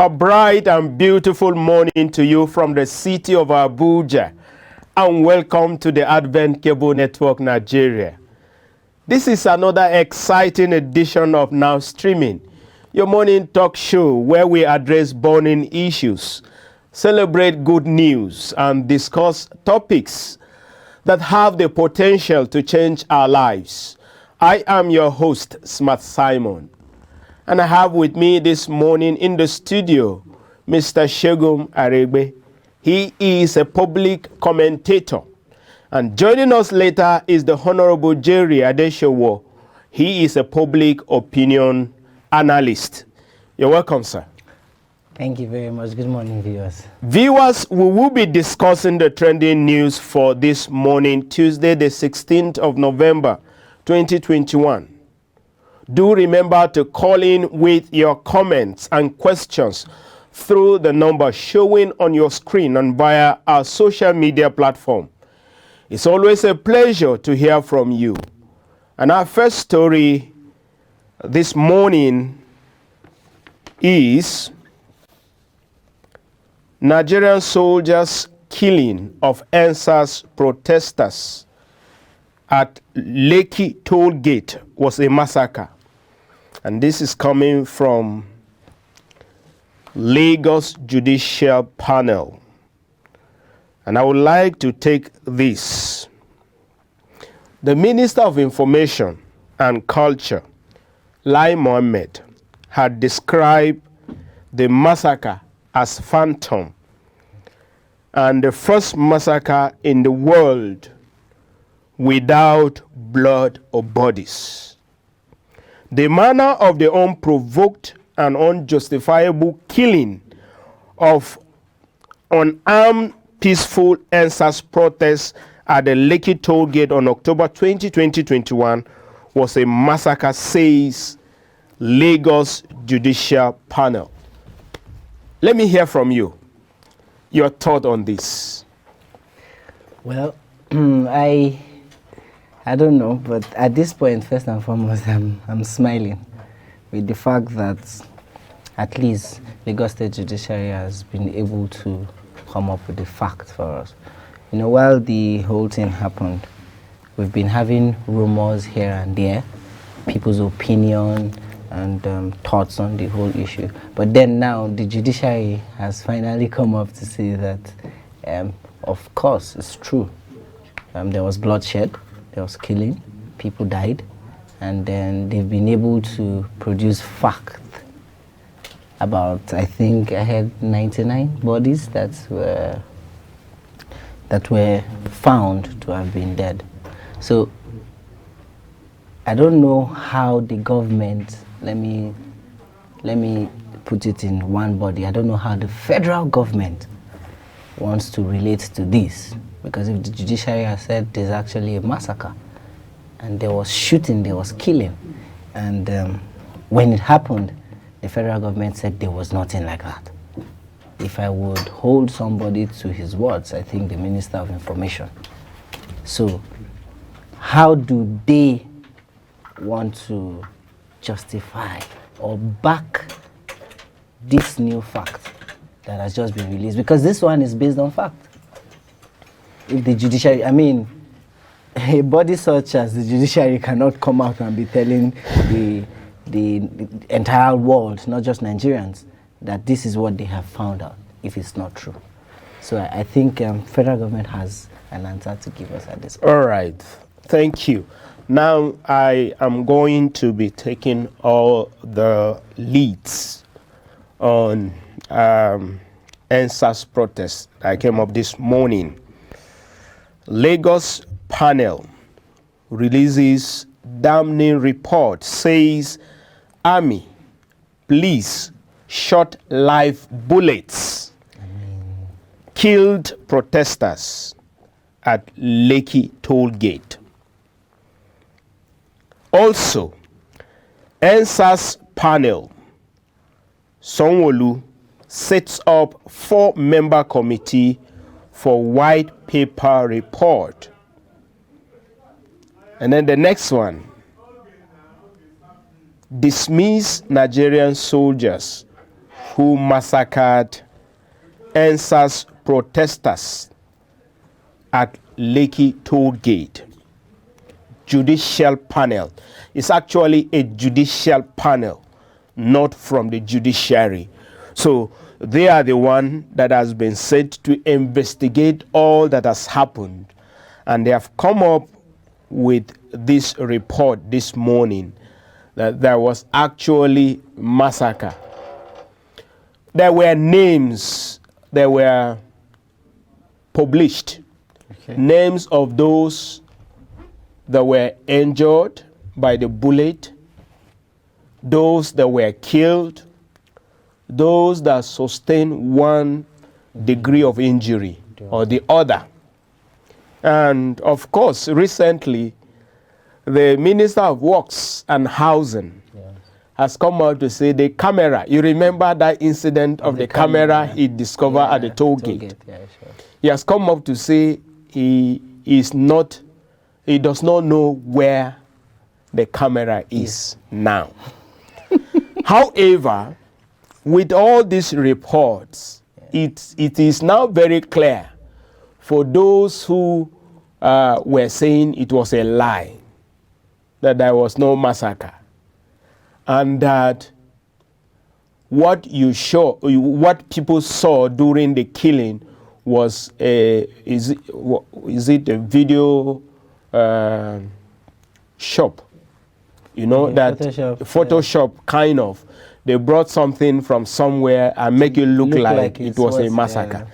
A bright and beautiful morning to you from the city of Abuja, and welcome to the Advent Cable Network Nigeria. This is another exciting edition of Now Streaming, your morning talk show where we address burning issues, celebrate good news, and discuss topics that have the potential to change our lives. I am your host, Smart Simon. And I have with me this morning in the studio, Mr. Shegum Aregbe. He is a public commentator. And joining us later is the Honorable Jerry Adeshowo. He is a public opinion analyst. You're welcome, sir. Thank you very much. Good morning, viewers. Viewers, we will be discussing the trending news for this morning, Tuesday, the 16th of November, 2021. Do remember to call in with your comments and questions through the number showing on your screen and via our social media platform. It's always a pleasure to hear from you. And our first story this morning is Nigerian soldiers' killing of ANZas protesters at Lekki toll gate was a massacre. And this is coming from Lagos Judicial Panel. And I would like to take this. The Minister of Information and Culture, Lai Mohammed, had described the massacre as phantom and the first massacre in the world without blood or bodies. The manner of the unprovoked and unjustifiable killing of unarmed, peaceful ANZas protests at the Lekki toll gate on October 20, 2021 was a massacre, says Lagos Judicial Panel. Let me hear from you. Your thought on this. Well, I don't know, but at this point, first and foremost, I'm smiling with the fact that at least Lagos State Judiciary has been able to come up with the facts for us. You know, while the whole thing happened, we've been having rumors here and there, people's opinion and thoughts on the whole issue. But then now the judiciary has finally come up to say that, of course, it's true. There was bloodshed. There was killing, people died, and then they've been able to produce fact about, I think I had 99 bodies that were found to have been dead. So I don't know how the government, let me put it in one body, I don't know how the federal government wants to relate to this. Because if the judiciary has said there's actually a massacre, and there was shooting, there was killing, and when it happened, the federal government said there was nothing like that. If I would hold somebody to his words, I think the Minister of Information. So, how do they want to justify or back this new fact that has just been released? Because this one is based on fact. If the judiciary, I mean, a body such as the judiciary cannot come out and be telling the entire world, not just Nigerians, that this is what they have found out, if it's not true. So I think federal government has an answer to give us at this point. All right, thank you. Now I am going to be taking all the leads on ANZas protests that came up this morning. Lagos panel releases damning report, says army, police shot live bullets, killed protesters at Lekki toll gate. Also, ANZas panel, Sanwo-Olu sets up 4-member committee for white paper report. And then the next one, dismiss Nigerian soldiers who massacred anzas protesters at Lekki toll gate. Judicial panel. It's actually a judicial panel, not from the judiciary. So they are the one that has been sent to investigate all that has happened, and they have come up with this report this morning that there was actually massacre. There were names that were published, names of those that were injured by the bullet, those that were killed, those that sustained one degree of injury or the other. And of course, recently, the Minister of Works and Housing has come out to say the camera, you remember that incident of the camera he discovered at the toll gate? Yeah, sure. He has come up to say he does not know where the camera is now. However, with all these reports, it is now very clear for those who were saying it was a lie, that there was no massacre, and that what people saw during the killing was is it a video shop? You know, that Photoshop kind of. They brought something from somewhere and make it look like it was a massacre.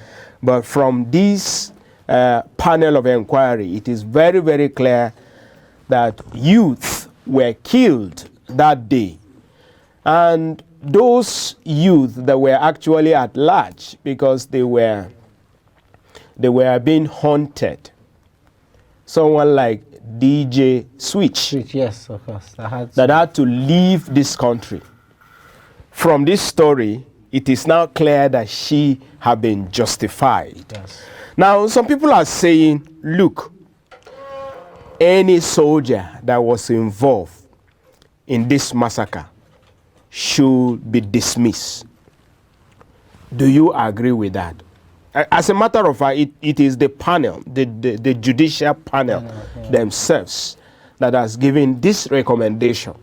But from this panel of inquiry, it is very, very clear that youth were killed that day. And those youth that were actually at large, because they were being haunted. Someone like DJ Switch, yes, of course, that had to leave this country. From this story, it is now clear that she had been justified. Yes. Now, some people are saying, look, any soldier that was involved in this massacre should be dismissed. Do you agree with that? As a matter of fact, it is the panel, the judicial panel themselves that has given this recommendation.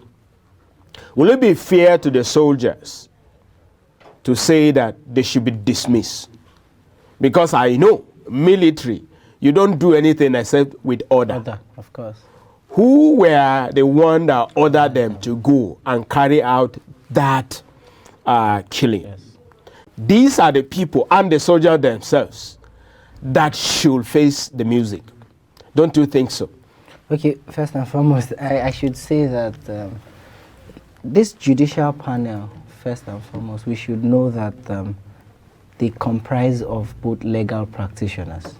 Will it be fair to the soldiers to say that they should be dismissed? Because I know, military, you don't do anything except with order. Of course. Who were the one that ordered them to go and carry out that killing? Yes. These are the people and the soldiers themselves that should face the music. Don't you think so? Okay, first and foremost, I should say that this judicial panel, first and foremost, we should know that they comprise of both legal practitioners.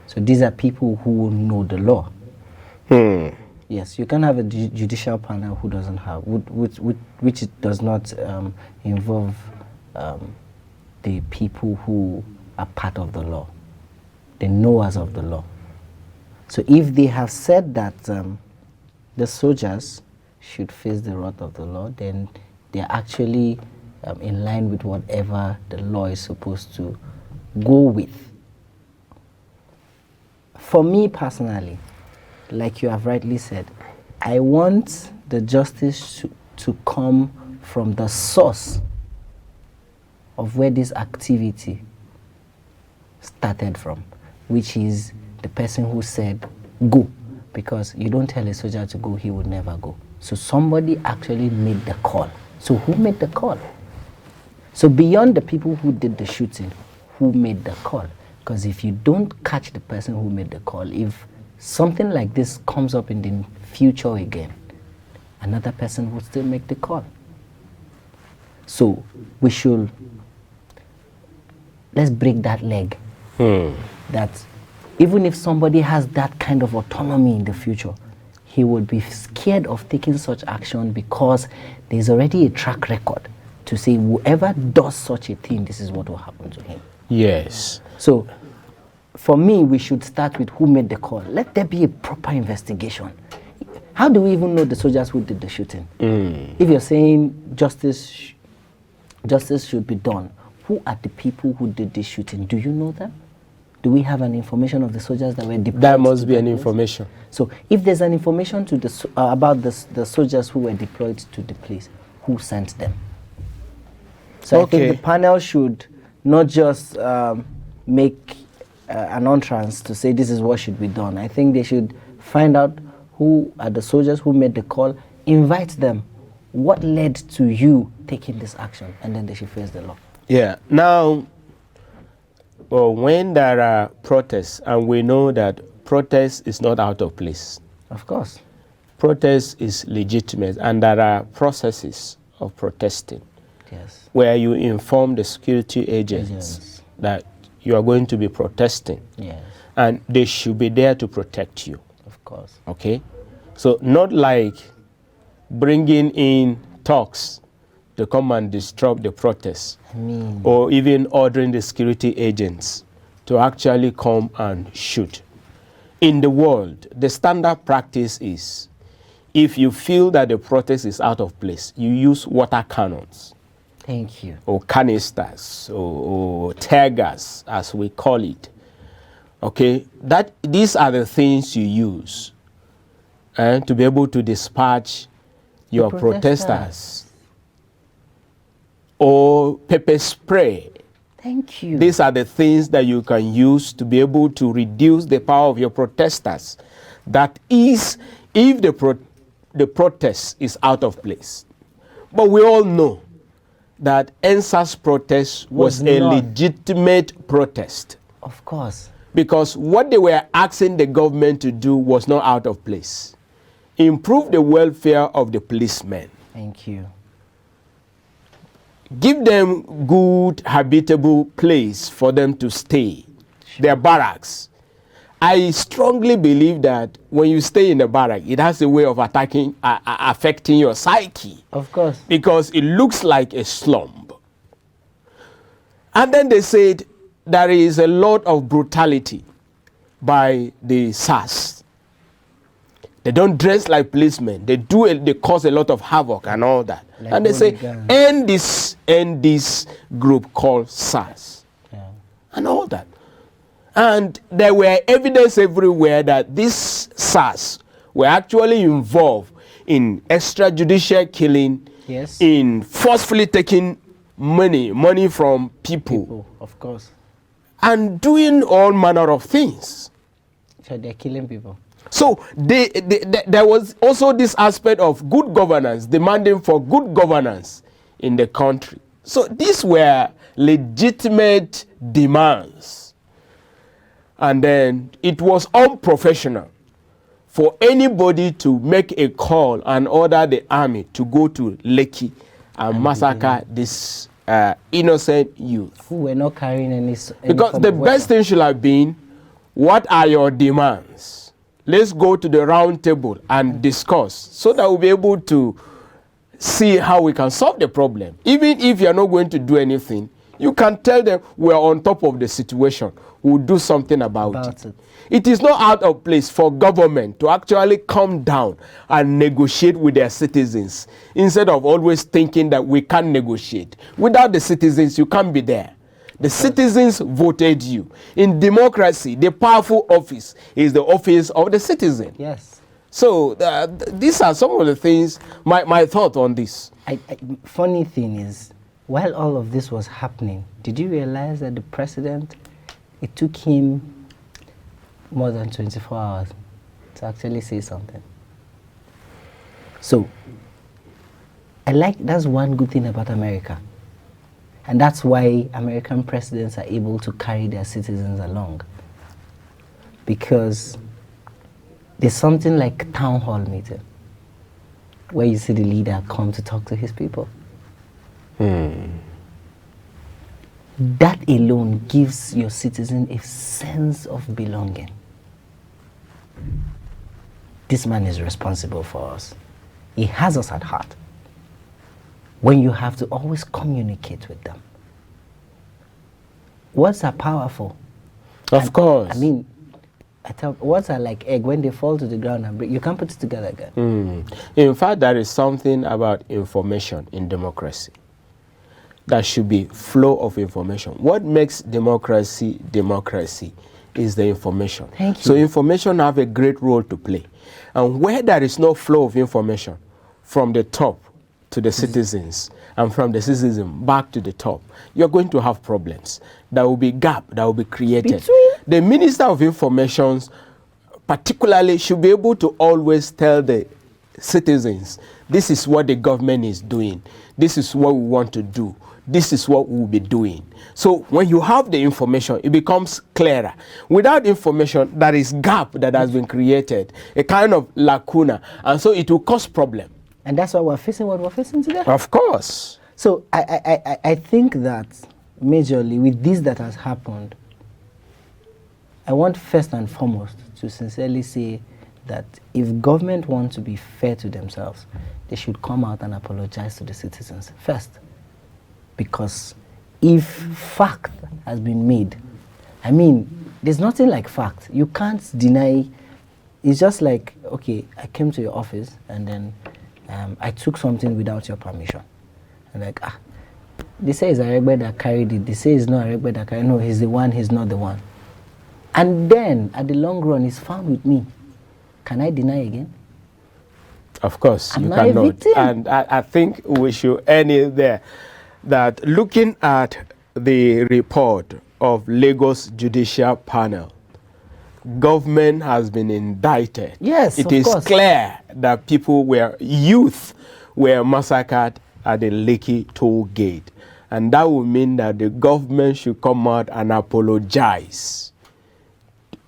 So these are people who know the law. Yes, you can have a judicial panel who doesn't have, which does not involve the people who are part of the law, the knowers of the law. So if they have said that the soldiers should face the wrath of the law, then they're actually in line with whatever the law is supposed to go with. For me personally, like you have rightly said, I want the justice to come from the source of where this activity started from, which is the person who said, go. Because you don't tell a soldier to go, he would never go. So somebody actually made the call. So who made the call? So beyond the people who did the shooting, who made the call? Because if you don't catch the person who made the call, if something like this comes up in the future again, another person would still make the call. So we should, let's break that leg. That even if somebody has that kind of autonomy in the future, he would be scared of taking such action because there's already a track record to say whoever does such a thing, this is what will happen to him. Yes. So for me, we should start with who made the call. Let there be a proper investigation. How do we even know the soldiers who did the shooting? If you're saying justice justice should be done. Who are the people who did this shooting? Do you know them? Do we have an information of the soldiers that were deployed? There must be an information. So if there's an information to the about the soldiers who were deployed to the place, who sent them? So I think the panel should not just make an entrance to say this is what should be done. I think they should find out who are the soldiers who made the call, invite them. What led to you taking this action? And then they should face the law. Yeah. Now, well, when there are protests, and we know that protest is not out of place. Of course. Protest is legitimate, and there are processes of protesting. Yes. Where you inform the security agents that you are going to be protesting. Yes. And they should be there to protect you. Of course. Okay? So not like bringing in thugs to come and disrupt the protest, or even ordering the security agents to actually come and shoot. In the world, the standard practice is, if you feel that the protest is out of place, you use water cannons. Thank you. Or canisters, or tear gas, as we call it. Okay? These are the things you use to be able to dispatch your protesters. Or pepper spray. Thank you. These are the things that you can use to be able to reduce the power of your protesters. That is, if the protest is out of place. But we all know that ANZAS protest was a legitimate protest. Of course. Because what they were asking the government to do was not out of place. Improve the welfare of the policemen. Thank you. Give them good habitable place for them to stay, their barracks. I strongly believe that when you stay in a barrack, it has a way of affecting your psyche. Of course. Because it looks like a slum. And then they said there is a lot of brutality by the SARS. They don't dress like policemen. They cause a lot of havoc and all that. Like, and they say, end this group called SARS. Yeah. And all that. And there were evidence everywhere that these SARS were actually involved in extrajudicial killing, yes, in forcefully taking money from people. Of course. And doing all manner of things. So they're killing people. So there was also this aspect of good governance, demanding for good governance in the country. So these were legitimate demands. And then it was unprofessional for anybody to make a call and order the army to go to Lekki and massacre this innocent youth. Who were not carrying any because the best thing should have been, what are your demands? Let's go to the round table and discuss so that we'll be able to see how we can solve the problem. Even if you're not going to do anything, you can tell them we're on top of the situation. We'll do something about it. It is not out of place for government to actually come down and negotiate with their citizens instead of always thinking that we can't negotiate. Without the citizens, you can't be there. The citizens voted you. In democracy, the powerful office is the office of the citizen. Yes. So these are some of the things, my thought on this. Funny thing is, while all of this was happening, did you realize that the president, it took him more than 24 hours to actually say something? So, that's one good thing about America. And that's why American presidents are able to carry their citizens along. Because there's something like town hall meeting, where you see the leader come to talk to his people. That alone gives your citizen a sense of belonging. This man is responsible for us. He has us at heart. When you have to always communicate with them. Words are powerful. Of course. I mean, words are like egg. When they fall to the ground and break, you can't put it together again. In fact, there is something about information in democracy. there should be flow of information. What makes democracy democracy is the information. Thank you. So information have a great role to play. And where there is no flow of information from the top to the citizens and from the citizen back to the top, you're going to have problems. There will be gap that will be created. The Minister of Information particularly should be able to always tell the citizens, this is what the government is doing. This is what we want to do. This is what we'll be doing. So when you have the information, it becomes clearer. Without information, there is gap that has been created, a kind of lacuna, and so it will cause problem. And that's why we're facing what we're facing today. Of course. So I think that majorly with this that has happened, I want first and foremost to sincerely say that if government wants to be fair to themselves, they should come out and apologize to the citizens first. Because if fact has been made, I mean, there's nothing like fact. You can't deny. It's just like, okay, I came to your office and then I took something without your permission. And like, they say it's Aregbe that carried it. They say it's not Aregbe that carried it. No, he's the one, he's not the one. And then, at the long run, he's found with me. Can I deny again? Of course, Am you I a cannot. victim? And I think we should end it there. That looking at the report of Lagos Judicial Panel, government has been indicted. Yes, it of is course. clear that youth were massacred at the Lekki toll gate. And that would mean that the government should come out and apologize.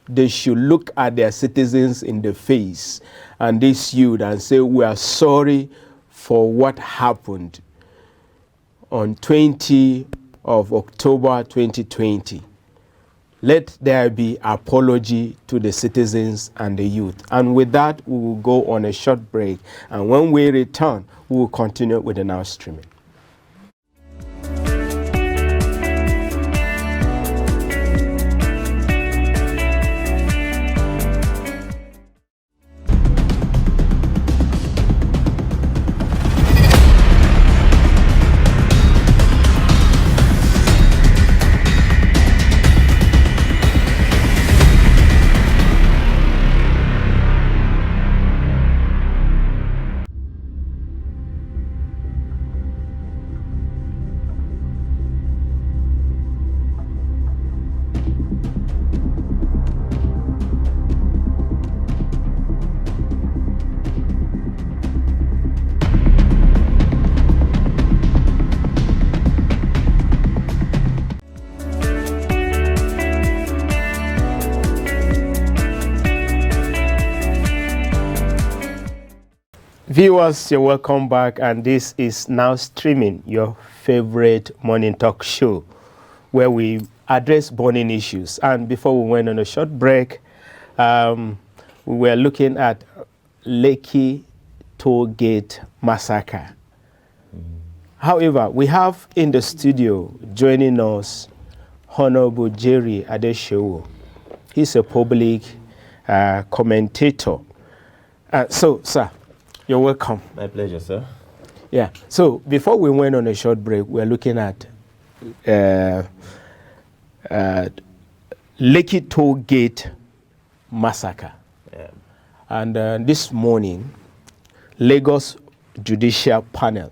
They should look at their citizens in the face and this youth and say, we are sorry for what happened on 20 of October 2020. Let there be apology to the citizens and the youth. And with that, we will go on a short break. And when we return, we will continue with the now streaming. Viewers, you're welcome back, and this is Now Streaming, your favorite morning talk show where we address burning issues. And before we went on a short break, we were looking at Lekki toll gate massacre. However, we have in the studio joining us Honorable Jerry Adeshewo. He's a public commentator. So, sir, you're welcome. My pleasure, sir. Yeah. So before we went on a short break, we're looking at Lekki toll gate massacre. Yeah. And this morning, Lagos Judicial Panel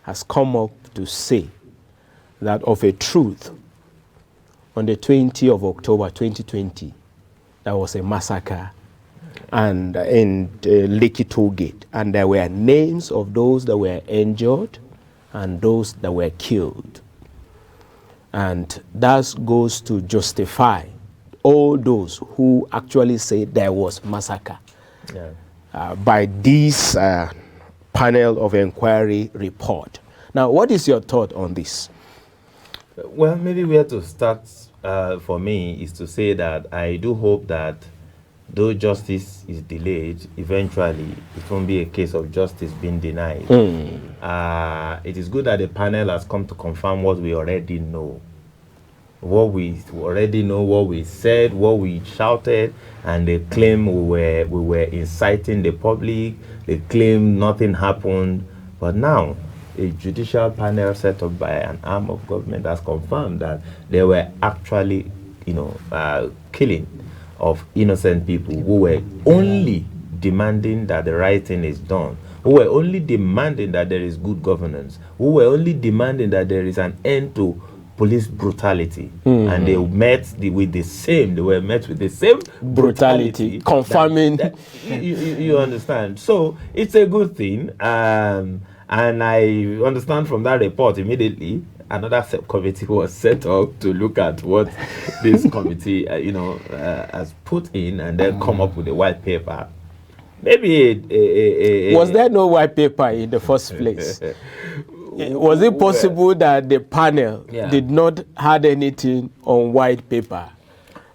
has come up to say that of a truth, on the 20th of October 2020, there was a massacre and in Lekki toll gate, and there were names of those that were injured and those that were killed. And that goes to justify all those who actually say there was massacre by this panel of inquiry report. Now, what is your thought on this? Well, maybe where to start for me is to say that I do hope that though justice is delayed, eventually it won't be a case of justice being denied. It is good that the panel has come to confirm what we already know. What we already know, what we said, what we shouted, and they claim we were inciting the public. They claim nothing happened. But now, a judicial panel set up by an arm of government has confirmed that they were actually, killing of innocent people who were only demanding that the right thing is done, who were only demanding that there is good governance, who were only demanding that there is an end to police brutality, and they with the same brutality confirming you understand. So it's a good thing, and I understand from that report immediately another subcommittee was set up to look at what this committee has put in, and then come up with a white paper. Maybe was there no white paper in the first place? Was it possible that the panel did not had anything on white paper?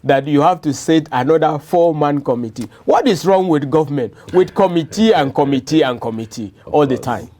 That you have to set another 4-man committee? What is wrong with government? With committee and committee and committee all the time?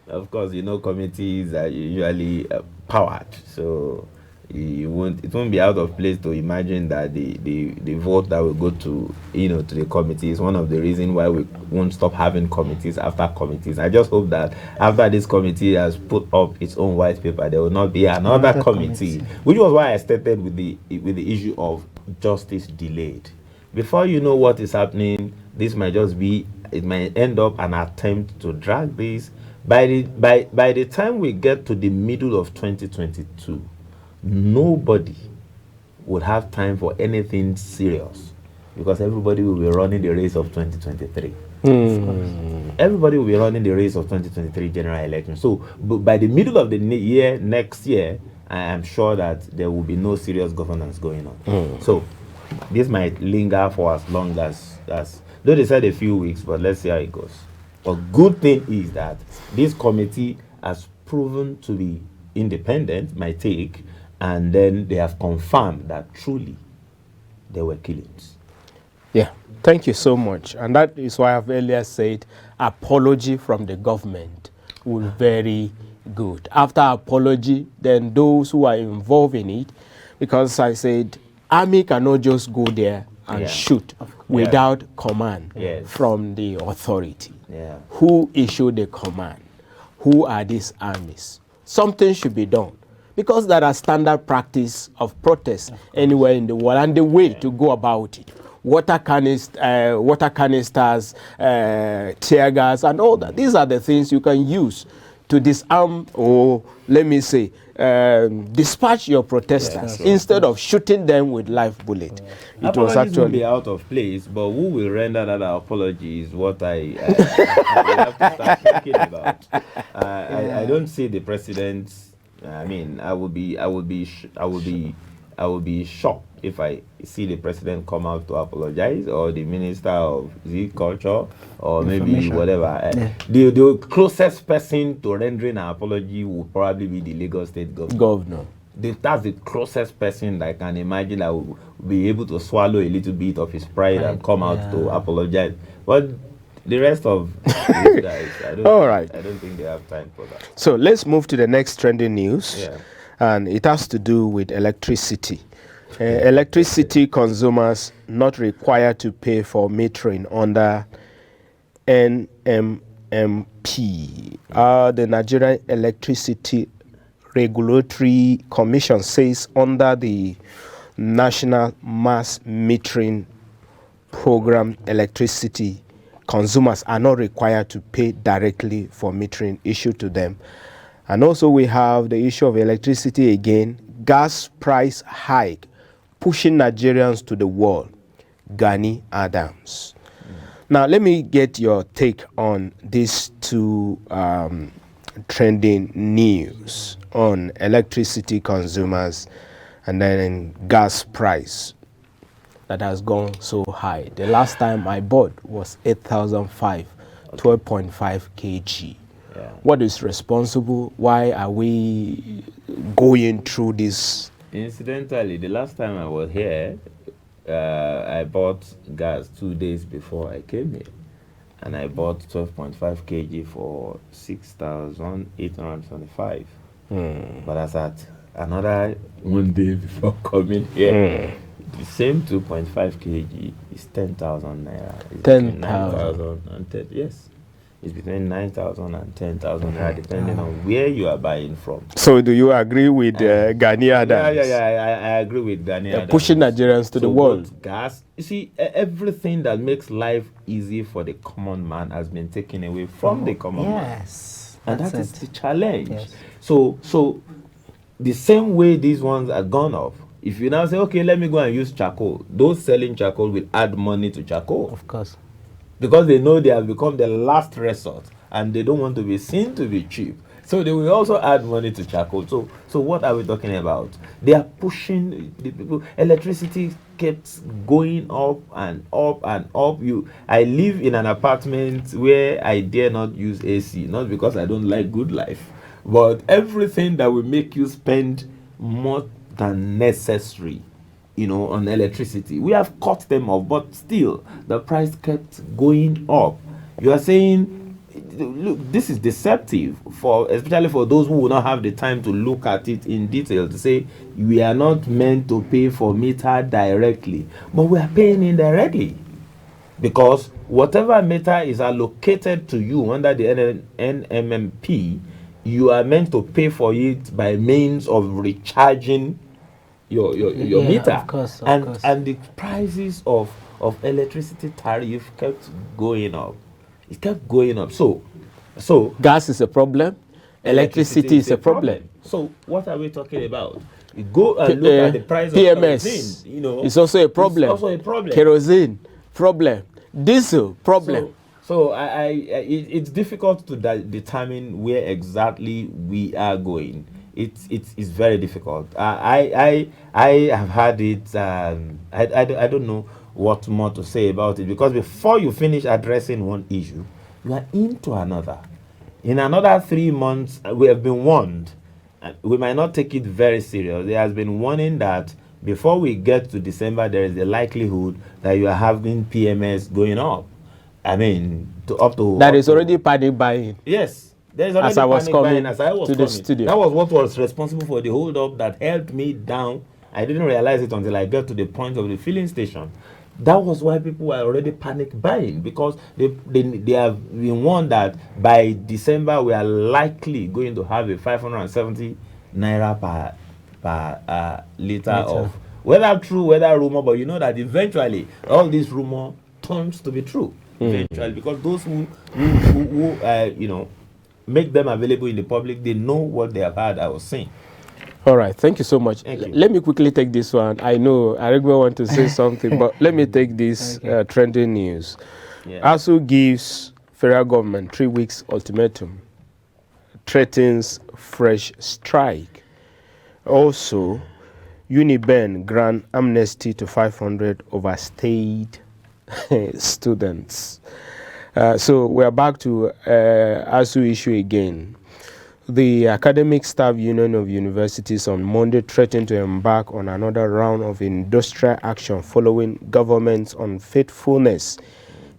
Of course, committees are usually powered, so it won't be out of place to imagine that the vote that will go to to the committee is one of the reasons why we won't stop having committees after committees. I just hope that after this committee has put up its own white paper, there will not be another committee, which was why I started with the issue of justice delayed. Before you know what is happening, it might end up an attempt to drag this. By the time we get to the middle of 2022, nobody would have time for anything serious, because everybody will be running the race of 2023. Everybody will be running the race of 2023 general election. So by the middle of the year next year, I am sure that there will be no serious governance going on. So this might linger for as long as though they said a few weeks, but let's see how it goes. But good thing is that this committee has proven to be independent, my take, and then they have confirmed that truly there were killings. Yeah, thank you so much. And that is why I've earlier said apology from the government will be very good. After apology, then those who are involved in it, because I said army cannot just go there and shoot without command from the authority. Who issued the command? Who are these armies? Something should be done, because there are standard practice of protest anywhere in the world, and the way to go about it. Water canisters, tear gas, and all that. These are the things you can use to disarm, or let me say, dispatch your protesters instead of shooting them with live bullet. It was actually will be out of place, but who will render that apology is what I have to start thinking about. I don't see the president. I mean, I would be shocked if I see the president come out to apologize, or the minister of culture, or maybe whatever. The closest person to rendering an apology would probably be the Lagos State governor. That's the closest person that I can imagine that will be able to swallow a little bit of his pride and come out to apologize. But the rest of these guys, I don't think they have time for that. So let's move to the next trending news, and it has to do with electricity. Electricity consumers not required to pay for metering under NMMP. The Nigerian Electricity Regulatory Commission says under the National Mass Metering Program, electricity consumers are not required to pay directly for metering issued to them. And also we have the issue of electricity again, gas price hike, pushing Nigerians to the wall. Gani Adams. Now, let me get your take on these two trending news on electricity consumers and then gas price that has gone so high. The last time I bought was 8,500, 12.5 kg. What is responsible? Why are we going through this? Incidentally, the last time I was here, I bought gas 2 days before I came here, and I bought 12.5 kg for 6,825. But as at another 1 day before coming here, the same 2.5 kg is 10,000 naira. 10,000. Yes. is between 9,000 and 10,000 naira, depending on where you are buying from. So do you agree with Ghanaian? I agree with Ghanaian. Pushing Nigerians to the wall. Gas, you see, everything that makes life easy for the common man has been taken away from the common man. Yes. And that is it. the challenge. Yes. So the same way these ones are gone up, if you now say, okay, let me go and use charcoal, those selling charcoal will add money to charcoal. Of course. Because they know they have become the last resort and they don't want to be seen to be cheap. So they will also add money to charcoal. So what are we talking about? They are pushing the people. Electricity keeps going up and up and up. I live in an apartment where I dare not use AC, not because I don't like good life, but everything that will make you spend more than necessary, on electricity, we have cut them off, but still the price kept going up. You are saying, look, this is deceptive, especially for those who will not have the time to look at it in detail, to say we are not meant to pay for meter directly, but we are paying indirectly, because whatever meter is allocated to you under the NMMP, you are meant to pay for it by means of recharging your meter. Of course. And the prices of electricity tariff kept going up. It kept going up. So gas is a problem. Electricity is a problem. So what are we talking about? You go and look at the price PMS, of kerosene. It's also a problem. It's also a problem. Kerosene problem. Diesel problem. So it's difficult to determine where exactly we are going. It's very difficult. I have had it. I don't know what more to say about it, because before you finish addressing one issue, you are into another. In another 3 months, we have been warned. We might not take it very serious. There has been warning that before we get to December, there is a likelihood that you are having PMS going up. I mean, that is already panic buying. Yes. There's already as I was coming to the studio. That was what was responsible for the hold up that held me down. I didn't realize it until I got to the point of the filling station. That was why people were already panic buying, because they have been warned that by December we are likely going to have a 570 naira per liter of, whether true, whether rumor, but you know that eventually all this rumor turns to be true. Eventually, because those who make them available in the public, they know what they have had. I was saying. All right, thank you so much. Thank you. Let me quickly take this one. I know Aregbe want to say something, but let me take this trending news. Yeah. ASU gives federal government 3 weeks ultimatum, threatens fresh strike. Also, Uniben grant amnesty to 500 overstayed students. So we are back to ASU issue again. The Academic Staff Union of Universities on Monday threatened to embark on another round of industrial action following government's unfaithfulness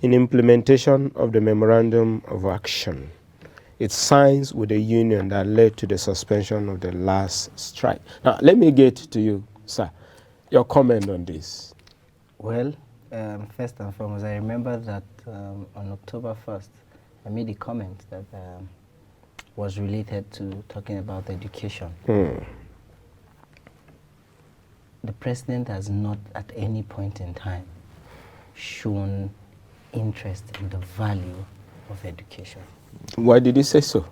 in implementation of the Memorandum of Action. It signs with the union that led to the suspension of the last strike. Now, let me get to you, sir. Your comment on this. Well, first and foremost, I remember that on October 1st, I made a comment that was related to talking about education. The president has not at any point in time shown interest in the value of education. Why did he say so?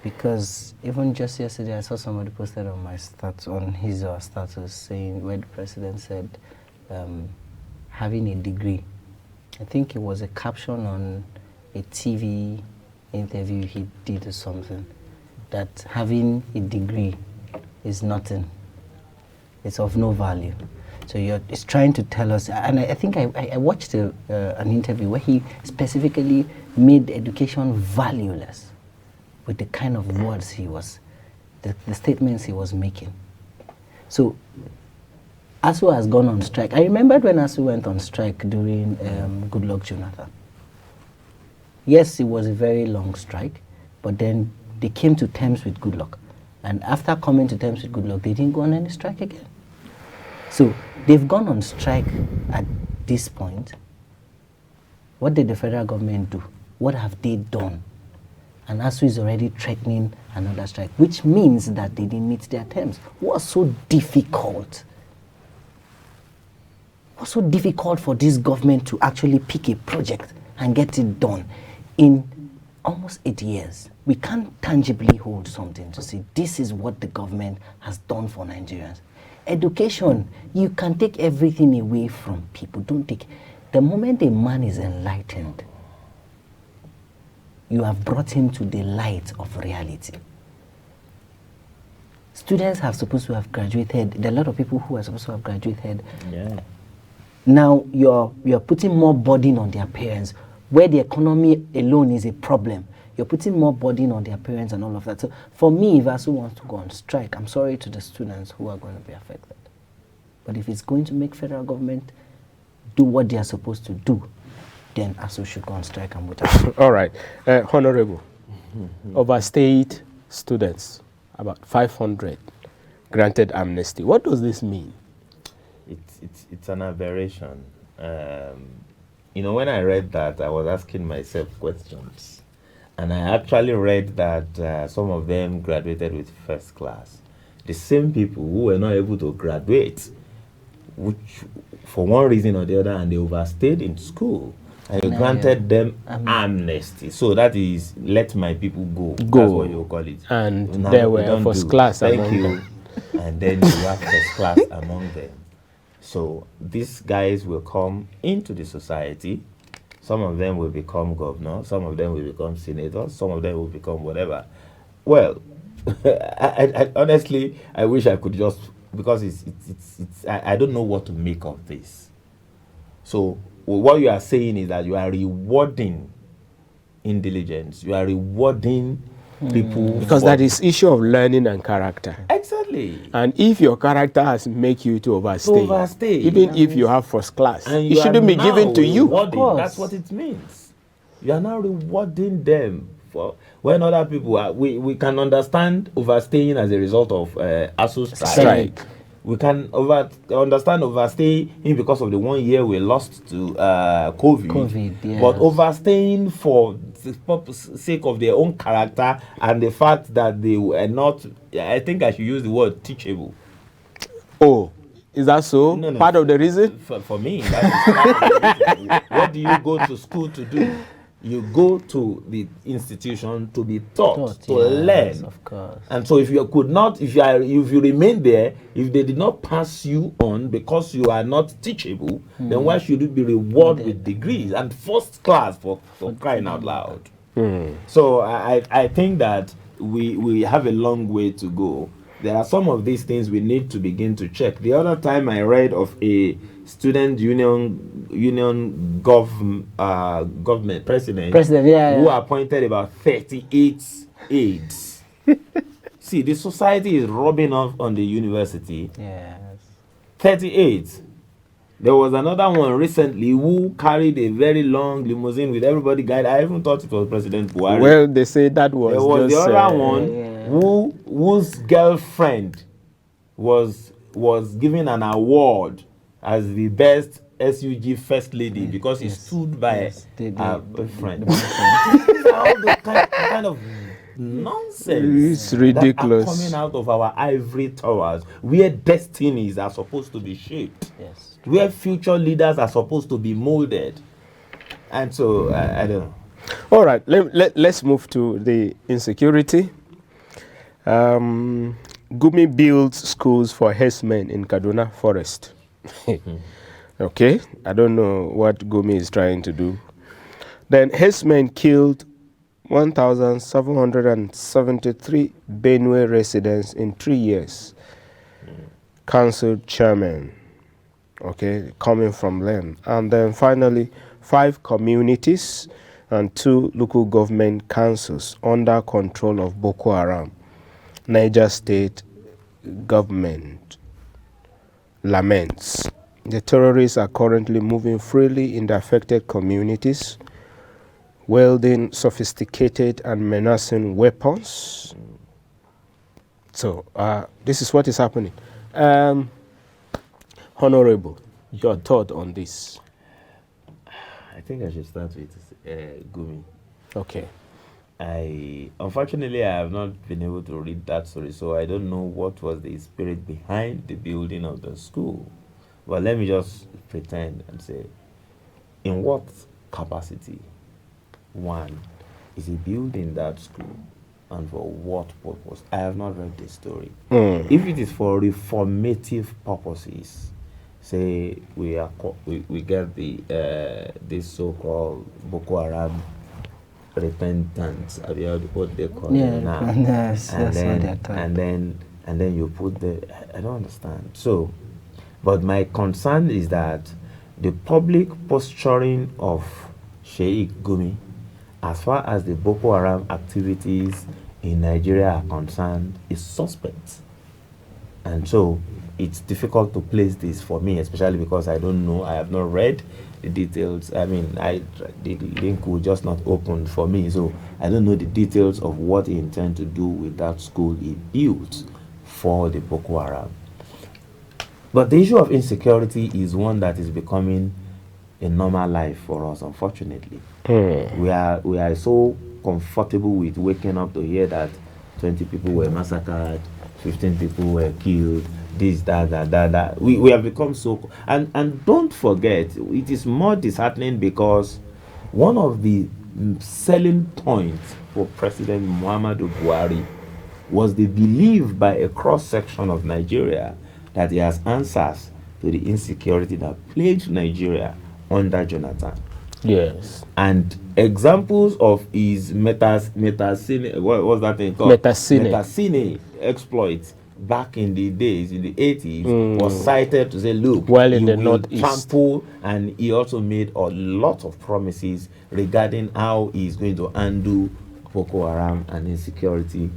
Because even just yesterday, I saw somebody posted on my status, on his or status, saying where the president said having a degree. I think it was a caption on a TV interview he did or something, that having a degree is nothing. It's of no value. So it's trying to tell us, and I think I watched an interview where he specifically made education valueless with the kind of words he was, the statements he was making. So ASU has gone on strike. I remembered when ASU went on strike during Goodluck Jonathan. Yes, it was a very long strike, but then they came to terms with Goodluck. And after coming to terms with Goodluck, they didn't go on any strike again. So they've gone on strike at this point. What did the federal government do? what have they done? And ASU is already threatening another strike, which means that they didn't meet their terms. What's so difficult? What's so difficult for this government to actually pick a project and get it done in almost 8 years? We can't tangibly hold something to say this is what the government has done for Nigerians. Education, you can take everything away from people. Don't take. The moment a man is enlightened, you have brought him to the light of reality. Students are supposed to have graduated. There are a lot of people who are supposed to have graduated. Yeah. Now you're putting more burden on their parents, where the economy alone is a problem. You're putting more burden on their parents and all of that. So for me, if ASU wants to go on strike, I'm sorry to the students who are going to be affected. But if it's going to make federal government do what they are supposed to do, then ASU should go on strike and with us. All right. Honorable, overstayed students, about 500, granted amnesty. What does this mean? It's an aberration. When I read that, I was asking myself questions. And I actually read that some of them graduated with first class. The same people who were not able to graduate, which for one reason or the other, and they overstayed in school, and you granted them amnesty. So that is, let my people go. That's what you call it. And there were first class among them. And then you have first class among them. So these guys will come into the society. Some of them will become governor. Some of them will become senators. Some of them will become whatever. Well, I honestly, I wish I could just, because I don't know what to make of this. So what you are saying is that you are rewarding intelligence. You are rewarding people. Because that is issue of learning and character. Exactly. And if your character has make you to overstay, even if you have first class, it shouldn't be given to you. That's what it means. You are now rewarding them for when other people are. We can understand overstaying as a result of ASU strike. We can understand overstaying because of the 1 year we lost to COVID. Yes. But overstaying for the sake of their own character and the fact that they were not, I think I should use the word teachable. Oh, is that so? No. Part of the reason? For me, that is part of the reason. What do you go to school to do? You go to the institution to be taught to learn. Of course. And so if you could not, if you remain there, if they did not pass you on because you are not teachable, then why should you be rewarded with degrees and first class for crying out loud? So I think that we have a long way to go. There are some of these things we need to begin to check. The other time I read of a student union government president who appointed about 38 aides. See, the society is rubbing off on the university. Yes. 38. There was another one recently who carried a very long limousine with everybody guide. I even thought it was President Buhari. Well, they say that was there was just, the other one whose girlfriend was given an award as the best SUG first lady because he stood by her boyfriend. All the kind of nonsense. It's ridiculous. That are coming out of our ivory towers, where destinies are supposed to be shaped. Yes. Where future leaders are supposed to be molded. And so, I don't know. All right, let's move to the insecurity. Gumi builds schools for herdsmen in Kaduna Forest. Okay, I don't know what Gumi is trying to do. Then herdsmen killed 1,773 Benue residents in 3 years. Council chairman, okay, coming from them. And then finally, 5 communities and 2 local government councils under control of Boko Haram. Niger State government laments. The terrorists are currently moving freely in the affected communities, wielding sophisticated and menacing weapons. So this is what is happening. Honorable, your thought on this? I think I should start with Gumi. Okay. Unfortunately, I have not been able to read that story, so I don't know what was the spirit behind the building of the school. But let me just pretend and say, in what capacity? One, is he building that school, and for what purpose? I have not read the story. If it is for reformative purposes, say we get the this so-called Boko Haram repentance, what they call it now, repentance, and that's what they're then talking. and then you put the, I don't understand. So, but my concern is that the public posturing of Sheikh Gumi, as far as the Boko Haram activities in Nigeria are concerned, is suspect. And so it's difficult to place this for me, especially because I don't know, I have not read the details. I mean, the link will just not open for me, so I don't know the details of what he intends to do with that school he built for the Boko Haram. But the issue of insecurity is one that is becoming a normal life for us, unfortunately. We are so comfortable with waking up to hear that 20 people were massacred, 15 people were killed, this, that. We have become so, and don't forget, it is more disheartening because one of the selling points for President Muhammadu Buhari was the belief by a cross section of Nigeria that he has answers to the insecurity that plagued Nigeria under Jonathan. Yes. And examples of his metacine, what was that thing called? Metacine exploits back in the days, in the 80s, was cited to say, look, Well, in he the will Northeast. trample, and he also made a lot of promises regarding how he's going to undo Boko Haram and insecurity.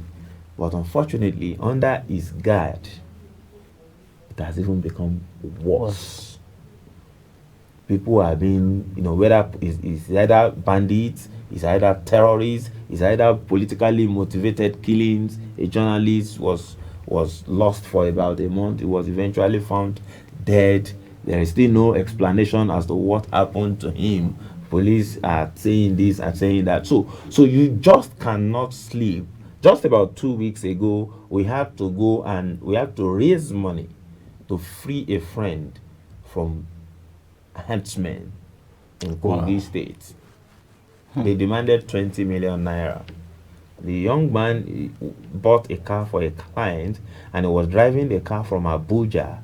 But unfortunately, under his guard, it has even become worse. People are being, whether it's either bandits, it's either terrorists, it's either politically motivated killings. A journalist was lost for about a month. He was eventually found dead. There is still no explanation as to what happened to him. Police are saying this and saying that. So you just cannot sleep. Just about 2 weeks ago, we had to go and we had to raise money to free a friend from henchmen in Kogi State. They demanded 20 million naira. The young man bought a car for a client, and he was driving the car from Abuja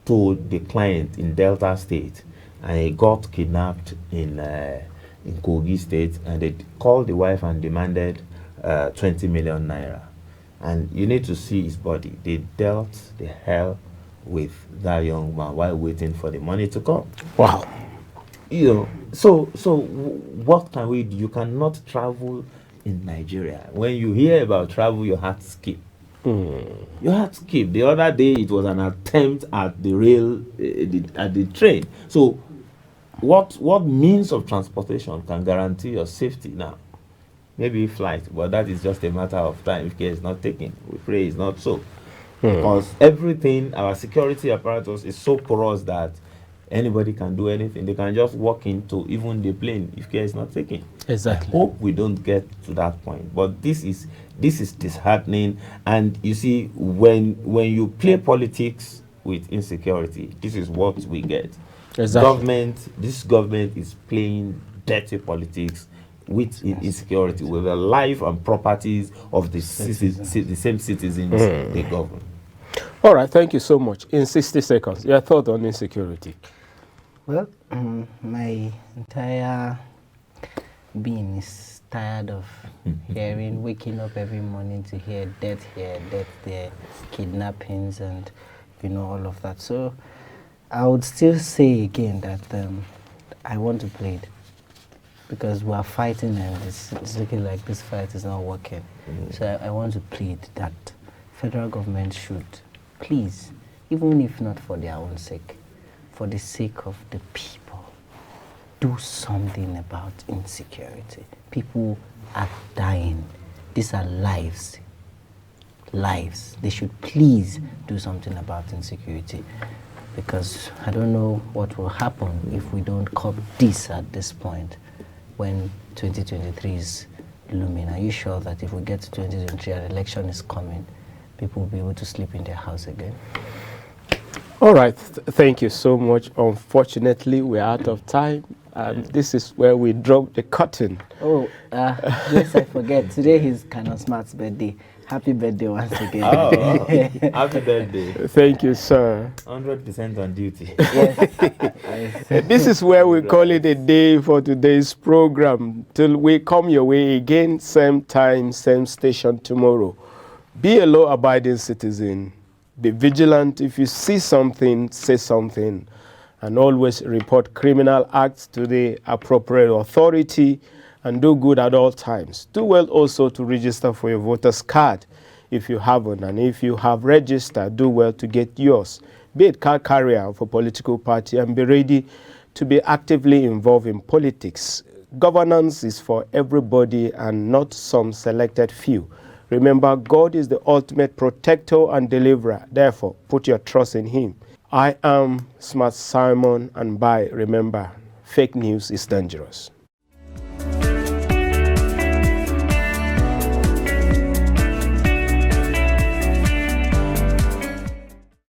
to the client in Delta State, and he got kidnapped in Kogi State, and they called the wife and demanded 20 million naira. And you need to see his body. They dealt the hell with that young man while waiting for the money to come. Wow. So what can we do? You cannot travel in Nigeria. When you hear about travel, your heart skip. Your heart skip. The other day, it was an attempt at the rail, at the train. So what means of transportation can guarantee your safety now? Maybe flight, but that is just a matter of time if care is not taken. We pray it's not so. Because everything, our security apparatus is so porous that anybody can do anything. They can just walk into even the plane if care is not taken. Exactly. I hope we don't get to that point. But this is disheartening. And you see, when you play politics with insecurity, this is what we get. Exactly. This government is playing dirty politics with insecurity, with the life and properties of the same citizens they govern. All right, thank you so much. In 60 seconds, your thought on insecurity. Well, my entire being is tired of waking up every morning to hear death here, death there, kidnappings, and all of that. So I would still say again that I want to plead, because we are fighting and it's looking like this fight is not working. So I want to plead that federal government should please, even if not for their own sake, for the sake of the people, do something about insecurity. People are dying. These are lives. They should please do something about insecurity, because I don't know what will happen if we don't curb this at this point, when 2023 is looming, are you sure that if we get to 2023 and election is coming, people will be able to sleep in their house again? All right, thank you so much. Unfortunately, we're out of time, and this is where we drop the curtain. Oh, yes, I forget. Today is Canon Smart's birthday. Happy birthday once again. Oh, happy birthday. Thank you, sir. 100% on duty. Yes. This is where we call it a day for today's program. Till we come your way again, same time, same station tomorrow. Be a law-abiding citizen. Be vigilant. If you see something, say something. And always report criminal acts to the appropriate authority, and do good at all times. Do well also to register for your voter's card if you haven't, and if you have registered, do well to get yours. Be a card carrier of a political party and be ready to be actively involved in politics. Governance is for everybody and not some selected few. Remember, God is the ultimate protector and deliverer. Therefore, put your trust in Him. I am Smart Simon, and remember, fake news is dangerous.